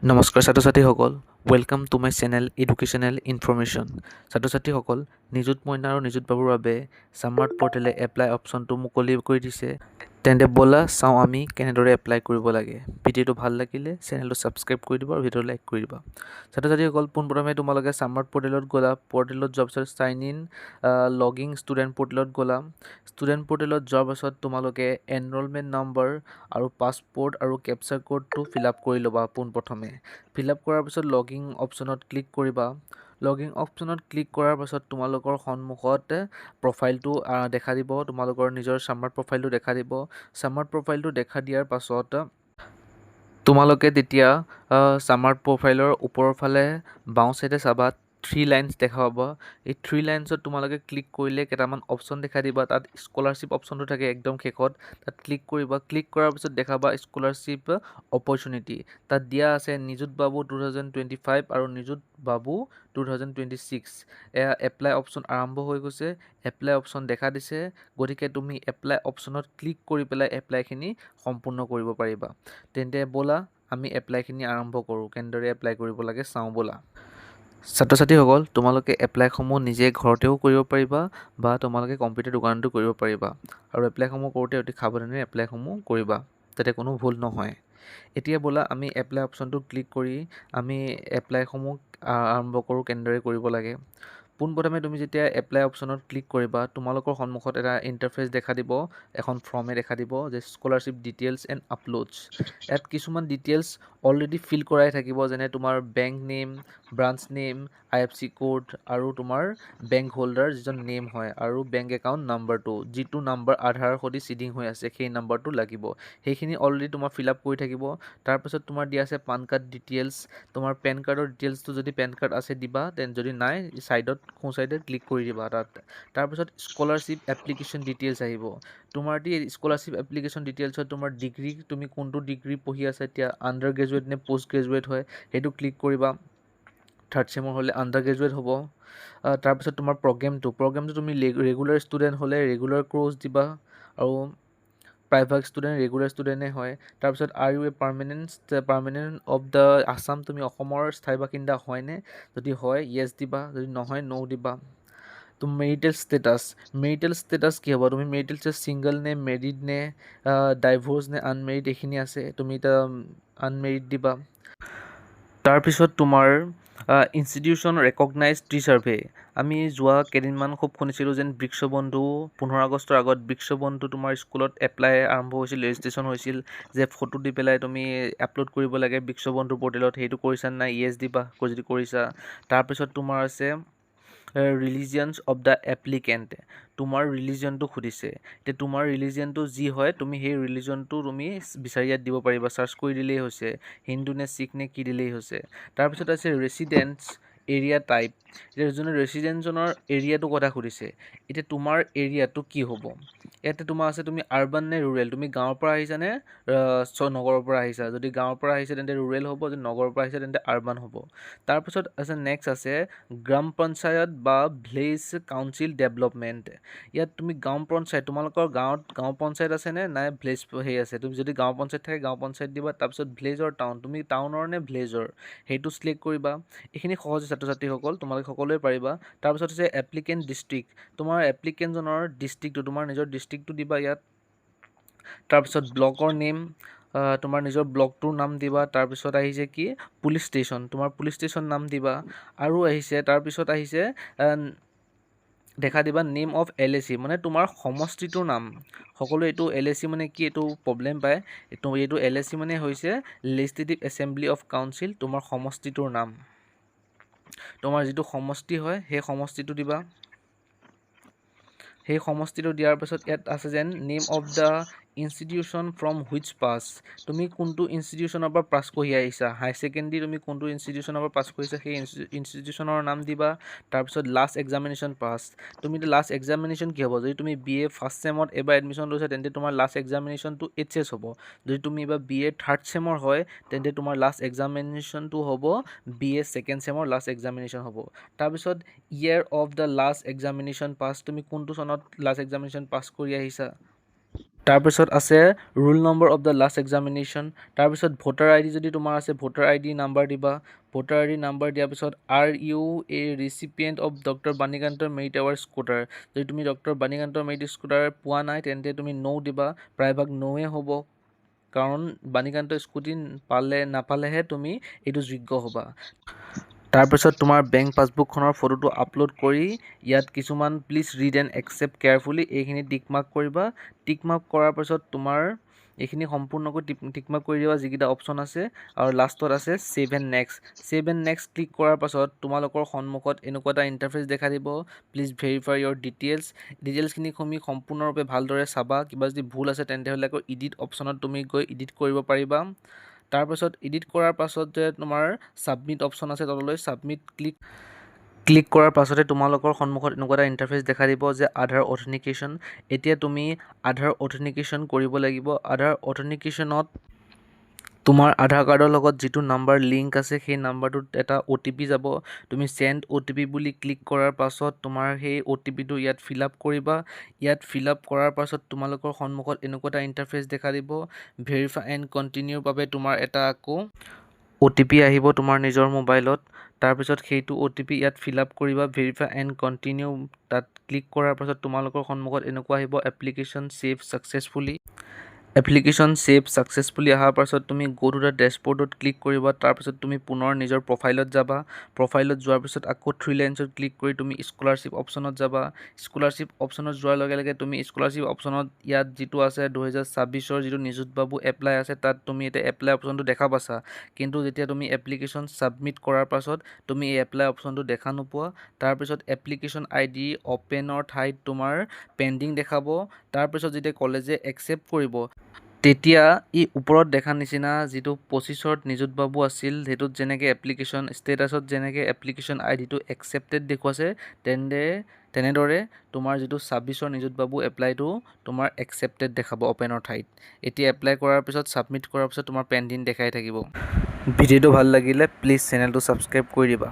নমস্কাৰ ছাত্ৰ ছাত্ৰীসকল, welcome to my channel educational information. ছাত্ৰ ছাত্ৰীসকল, নিযুত মইনা আৰু নিযুত বাবুৰ বাবে চামাৰ্ট পৰ্টেলে এপ্লাই অপশ্যনটো মুকলি কৰি দিছে। তেন্তে ব'লা চাওঁ আমি কেনেদৰে এপ্লাই কৰিব লাগে। ভিডিঅ'টো ভাল লাগিলে চেনেলটো ছাবস্ক্ৰাইব কৰি দিবা আৰু ভিডিঅ'টো লাইক কৰি দিবা। ছাত্ৰ ছাত্ৰীসকল, পোনপ্ৰথমে তোমালোকে চামাৰ্ট পৰ্টেলত গ'লা। পৰ্টেলত যোৱাৰ পিছত চাইন ইন লগিং ষ্টুডেণ্ট পৰ্টেলত গ'লা। ষ্টুডেণ্ট পৰ্টেলত যোৱাৰ পাছত তোমালোকে এনৰলমেণ্ট নম্বৰ আৰু পাছপৰ্ট আৰু কেপচাৰ কোডটো ফিল আপ কৰি ল'বা। পোনপ্ৰথমে ফিল আপ কৰাৰ পিছত লগিং অপশ্যনত ক্লিক কৰিবা। লগিং অপশ্যনত ক্লিক কৰাৰ পাছত তোমালোকৰ সন্মুখত প্ৰফাইলটো দেখা দিব। তোমালোকৰ নিজৰ চামাৰ্ট প্ৰফাইলটো দেখা দিব। চামাৰ্ট প্ৰফাইলটো দেখা দিয়াৰ পাছত তোমালোকে তেতিয়া চামাৰ্ট প্ৰফাইলৰ ওপৰৰ ফালে বাওঁ চাইডে চাবা 3 লাইনছ দেখা পাব। এই 3 লাইনছত তোমালোকে ক্লিক কৰিলে কেইটামান অপশ্যন দেখা দিবা। তাত স্কলাৰশ্বিপ অপশ্যনটো থাকে একদম শেষত, তাত ক্লিক কৰিবা। ক্লিক কৰাৰ পিছত দেখাবা স্কলাৰশ্বিপ অপৰচুনিটি। তাত দিয়া আছে নিযুত বাবু 2025 আৰু নিযুত বাবু 2026। এয়া এপ্লাই অপশ্যন আৰম্ভ হৈ গৈছে। এপ্লাই অপশ্যন দেখা দিছে, গতিকে তুমি এপ্লাই অপশ্যনত ক্লিক কৰি পেলাই এপ্লাইখিনি সম্পূৰ্ণ কৰিব পাৰিবা। তেন্তে ব'লা আমি এপ্লাইখিনি আৰম্ভ কৰোঁ। কেনেদৰে এপ্লাই কৰিব লাগে চাওঁ ব'লা। ছাত্ৰ ছাত্ৰীসকল, তোমালোকে এপ্লাইসমূহ নিজে ঘৰতেও কৰিব পাৰিবা বা তোমালোকে কম্পিউটাৰ দোকানতো কৰিব পাৰিবা। আৰু এপ্লাইসমূহ কৰোঁতে অতি সাৱধানে এপ্লাইসমূহ কৰিবা যাতে কোনো ভুল নহয়। এতিয়া ব'লা আমি এপ্লাই অপশ্যনটো ক্লিক কৰি আমি এপ্লাইসমূহ আৰম্ভ কৰোঁ কেনেদৰে কৰিব লাগে। পোনপ্ৰথমে তুমি যেতিয়া এপ্লাই অপশ্যনত ক্লিক কৰিবা, তোমালোকৰ সন্মুখত এটা ইণ্টাৰফেচ দেখা দিব। এখন ফৰ্মে দেখা দিব যে স্কলাৰশ্বিপ ডিটেইলছ এণ্ড আপলোডছ। ইয়াত কিছুমান ডিটেইলছ অলৰেডি ফিল কৰাই থাকিব, যেনে তোমাৰ bank name, branch name, IFSC code আৰু তোমাৰ বেংক হোল্ডাৰ যিজন নেম হয় আৰু বেংক একাউণ্ট নাম্বাৰটো, যিটো নাম্বাৰ আধাৰৰ সৈতে চিডিং হৈ আছে সেই নাম্বাৰটো লাগিব। সেইখিনি অলৰেডি তোমাৰ ফিল আপ কৰি থাকিব। তাৰপিছত তোমাৰ দিয়া আছে পান কাৰ্ড ডিটেইলছ। তোমাৰ পেন কাৰ্ডৰ ডিটেইলছটো যদি পেন কাৰ্ড আছে দিবা, যদি নাই ছাইডত সোঁ ছাইডে ক্লিক কৰি দিবা তাত। তাৰপিছত স্কলাৰশ্বিপ এপ্লিকেশ্যন ডিটেইলছ আহিব। তোমাৰ স্কলাৰশ্বিপ এপ্লিকেশ্যন ডিটেইলছত তোমাৰ ডিগ্ৰী, তুমি কোনটো ডিগ্ৰী পঢ়ি আছা এতিয়া, আণ্ডাৰ গ্ৰেজুৱেট নে পষ্ট গ্ৰেজুৱেট হয় সেইটো ক্লিক কৰিবা। থাৰ্ড চেমৰ হ'লে আণ্ডাৰ গ্ৰেজুৱেট হ'ব। তাৰপিছত তোমাৰ প্ৰগ্ৰেমটো তুমি ৰেগুলাৰ ষ্টুডেণ্ট হ'লে ৰেগুলাৰ কোৰ্ছ দিবা আৰু প্ৰাইভেট ষ্টুডেণ্ট ৰেগুলাৰ ষ্টুডেণ্টেই হয়। তাৰপিছত are you a permanent of the Assam, তুমি অসমৰ স্থায়ী বাসিন্দা হয়নে? যদি হয় য়েছ দিবা, যদি নহয় ন' দিবা। তো মেৰিটেল ষ্টেটাছ কি হ'ব? তুমি মেৰিটেল ষ্টেটাছ ছিংগল নে, মেৰিড নে, ডাইভৰ্চ নে, আনমেৰিড এইখিনি আছে। তুমি এতিয়া আনমেৰিড দিবা। তাৰপিছত তোমাৰ ইনষ্টিটিউশ্যন ৰেকগনাইজ ট্ৰি ছাৰ্ভে। আমি যোৱা কেইদিনমান খুব শুনিছিলোঁ যেন বৃক্ষবন্ধু 15 আগষ্টৰ আগত বৃক্ষবন্ধু তোমাৰ স্কুলত এপ্লাই আৰম্ভ হৈছিল, ৰেজিষ্ট্ৰেশ্যন হৈছিল যে ফটো দি পেলাই তুমি আপলোড কৰিব লাগে বৃক্ষবন্ধু পৰ্টেলত। সেইটো কৰিছা নাই? য়েছ দিবা যদি কৰিছা। তাৰপিছত তোমাৰ আছে ৰিলিজিয়নছ অফ দ্য এপ্লিকেণ্ট। তোমাৰ ৰিলিজিয়নটো সুধিছে। এতিয়া তোমাৰ ৰিলিজিয়নটো যি হয় তুমি সেই ৰিলিজিয়নটো তুমি বিচাৰি ইয়াত দিব পাৰিবা, চাৰ্চ কৰি দিলেই হৈছে। হিন্দু নে শিখ নে কি দিলেই হৈছে। তাৰপিছত আছে ৰেচিডেন্স এৰিয়া টাইপ। এতিয়া যোনে ৰেচিডেন্সজনৰ এৰিয়াটো কথা সুধিছে। এতিয়া তোমাৰ এৰিয়াটো কি হ'ব? ইয়াতে তোমাৰ আছে তুমি আৰ্বান নে ৰুৰেল, তুমি গাঁৱৰ পৰা আহিছা নে নগৰৰ পৰা আহিছা। যদি গাঁৱৰ পৰা আহিছে তেন্তে ৰুৰেল হ'ব, যদি নগৰৰ পৰা আহিছে তেন্তে আৰ্বান হ'ব। তাৰপিছত আছে নেক্সট আছে গ্ৰাম পঞ্চায়ত বা ভিলেজ কাউন্সিল ডেভেলপমেণ্ট। ইয়াত তুমি গাঁও পঞ্চায়ত, তোমালোকৰ গাঁৱত গাঁও পঞ্চায়ত আছে নে নাই ভিলেজ আছে। তুমি যদি গাঁও পঞ্চায়ত থাকে গাঁও পঞ্চায়ত দিবা। তাৰপিছত ভিলেজৰ টাউন, তুমি টাউনৰ নে ভিলেজৰ সেইটো চিলেক্ট কৰিবা। এইখিনি সহজে ছাত্ৰ ছাত্ৰীসকল তোমালোকে সকলোৱে পাৰিবা। তাৰপিছত হৈছে এপ্লিকেণ্ট ডিষ্ট্ৰিক্ট, তোমাৰ এপ্লিকেণ্টজনৰ ডিষ্ট্ৰিক্টটো, তোমাৰ নিজৰ ডিষ্ট্ৰিক্টটো দিবা ইয়াত। তাৰপিছত ব্লকৰ নেম, তোমাৰ নিজৰ ব্লকটোৰ নাম দিবা। তাৰপিছত আহিছে কি পুলিচ ষ্টেচন, তোমাৰ পুলিচ ষ্টেচন নাম দিবা। আৰু আহিছে তাৰপিছত আহিছে দেখা দিবা নেম অফ LAC, মানে তোমাৰ সমষ্টিটোৰ নাম। সকলোৱে এইটো LAC মানে কি এইটো প্ৰব্লেম পায়। এইটো LAC মানে হৈছে লেজিছলেটিভ এছেম্বলি অফ কাউন্সিল, তোমাৰ সমষ্টিটোৰ নাম। তোমাৰ যিটো সমষ্টি হয় সেই সমষ্টিটো দিবা। সেই সমষ্টিটো দিয়াৰ পিছত ইয়াত আছে যেন name of the institution from which pass, তুমি কোনটো ইনষ্টিটিউশ্যনৰ পৰা পাছ কৰি আহিছা। হাই ছেকেণ্ডেৰী তুমি কোনটো ইনষ্টিটিউশ্যনৰ পৰা পাছ কৰিছা সেই ইনষ্টিটিউশ্যনৰ নাম দিবা। তাৰপিছত লাষ্ট এক্সামিনেশ্যন পাছ, তুমি লাষ্ট এক্সামিনেশ্যন কি হ'ব? যদি তুমি BA ফাৰ্ষ্ট চেমত এবাৰ এডমিশ্যন লৈছা তেন্তে তোমাৰ লাষ্ট এক্সামিনেশ্যনটো HS হ'ব। যদি তুমি এইবাৰ BA থাৰ্ড চেমৰ হয় তেন্তে তোমাৰ লাষ্ট এক্সামিনেশ্যনটো হ'ব BA ছেকেণ্ড চেমৰ লাষ্ট এক্সামিনেশ্যন হ'ব। তাৰপিছত year of the last examination pass, তুমি কোনটো চনত লাষ্ট এক্সামিনেশ্যন পাছ কৰি আহিছা। তাৰপিছত আছে roll number of the last examination. তাৰপিছত ভোটাৰ আই ডি যদি তোমাৰ আছে ভোটাৰ আই ডি নাম্বাৰ দিবা। ভোটাৰ আই ডি নাম্বাৰ দিয়াৰ পিছত are you a recipient of doctor বাণীকান্তৰ মেৰিট এৱাৰ্ড স্কুটাৰ। যদি তুমি ডক্টৰ বাণীকান্তৰ মেৰিট স্কুটাৰ পোৱা নাই তেন্তে তুমি ন' দিবা। প্ৰায়ভাগ ন'ৱে হ'ব, কাৰণ বাণীকান্ত স্কুটি নাপালেহে তুমি এইটো যোগ্য হ'বা। তাৰপিছত তোমাৰ বেংক পাছবুকখনৰ ফটোটো আপলোড কৰি ইয়াত কিছুমান please read and accept carefully এইখিনি টিক মাৰ্ক কৰিবা। টিক মাৰ্ক কৰাৰ পাছত তোমাৰ এইখিনি সম্পূৰ্ণকৈ টিক মাৰ্ক কৰি দিবা যিকেইটা অপশ্যন আছে, আৰু লাষ্টত আছে save and next. Save and next click কৰাৰ পাছত তোমালোকৰ সন্মুখত এনেকুৱা এটা ইণ্টাৰফেচ দেখা দিব, প্লিজ ভেৰিফাই ইয়ৰ ডিটেইলছখিনি তুমি সম্পূৰ্ণৰূপে ভালদৰে চাবা। কিবা যদি ভুল আছে তেন্তে হ'লে আকৌ ইডিট অপশ্যনত তুমি গৈ ইডিট কৰিব পাৰিবা। তাৰপাছত ইডিট কৰাৰ পাছত যে তোমাৰ ছাবমিট অপশ্যন আছে তললৈ, ছাবমিট ক্লিক কৰাৰ পাছতে তোমালোকৰ সন্মুখত এনেকুৱা এটা ইণ্টাৰফেচ দেখা দিব যে আধাৰ অথেণ্টিকেশ্যন। এতিয়া তুমি আধাৰ অথেণ্টিকেশ্যন কৰিব লাগিব। আধাৰ অথেণ্টিকেশ্যনত তোমাৰ আধাৰ কাৰ্ডৰ লগত যিটো নাম্বাৰ লিংক আছে সেই নাম্বাৰটোত এটা OTP যাব। তুমি চেণ্ড OTP বুলি ক্লিক কৰাৰ পাছত তোমাৰ সেই OTPটো ইয়াত ফিল আপ কৰিবা। ইয়াত ফিল আপ কৰাৰ পাছত তোমালোকৰ সন্মুখত এনেকুৱা এটা ইণ্টাৰফেচ দেখা দিব। ভেৰিফাই এণ্ড কণ্টিনিউৰ বাবে তোমাৰ এটা আকৌ OTP আহিব তোমাৰ নিজৰ মোবাইলত। তাৰপিছত সেইটো OTP ইয়াত ফিল আপ কৰিবা। ভেৰিফাই এণ্ড কণ্টিনিউ তাত ক্লিক কৰাৰ পাছত তোমালোকৰ সন্মুখত এনেকুৱা আহিব application save successfully. Application save successfully অহাৰ পাছত তুমি গো টু দ্য ডেছবৰ্ডত ক্লিক কৰিবা। তাৰপিছত তুমি পুনৰ নিজৰ প্ৰফাইলত যাবা। প্ৰফাইলত যোৱাৰ পিছত আকৌ 3 লাইনছত ক্লিক কৰি তুমি স্কলাৰশ্বিপ অপশ্যনত যাবা। স্কলাৰশ্বিপ অপশ্যনত যোৱাৰ লগে লগে তুমি স্কলাৰশ্বিপ অপশ্যনত ইয়াত যিটো আছে 2026ৰ যিটো নিযুত বাবু এপ্লাই আছে তাত তুমি এতিয়া এপ্লাই অপশ্যনটো দেখা পাইছা, কিন্তু যেতিয়া তুমি এপ্লিকেশ্যন ছাবমিট কৰাৰ পাছত তুমি এই এপ্লাই অপশ্যনটো দেখা নোপোৱা। তাৰপিছত এপ্লিকেশ্যন ID অপেনৰ ঠাইত তোমাৰ পেণ্ডিং দেখাব। তাৰপিছত যেতিয়া কলেজে একচেপ্ট কৰিব তেতিয়া ই ওপৰত দেখা নিচিনা যিটো 25ত নিযুত বাবু আছিল সেইটোত যেনেকৈ এপ্লিকেশ্যন ষ্টেটাছত যেনেকৈ এপ্লিকেশ্যন IDটো একচেপ্টেড দেখুৱাইছে তেনেদৰে তোমাৰ যিটো 26ৰ নিযুত বাবু এপ্লাইটো তোমাৰ একচেপ্টেড দেখাব অপেনৰ ঠাইত। এতিয়া এপ্লাই কৰাৰ পিছত ছাবমিট কৰাৰ পিছত তোমাৰ পেণ্ডিং দেখাই থাকিব। ভিডিঅ'টো ভাল লাগিলে প্লিজ চেনেলটো ছাবস্ক্ৰাইব কৰি দিবা।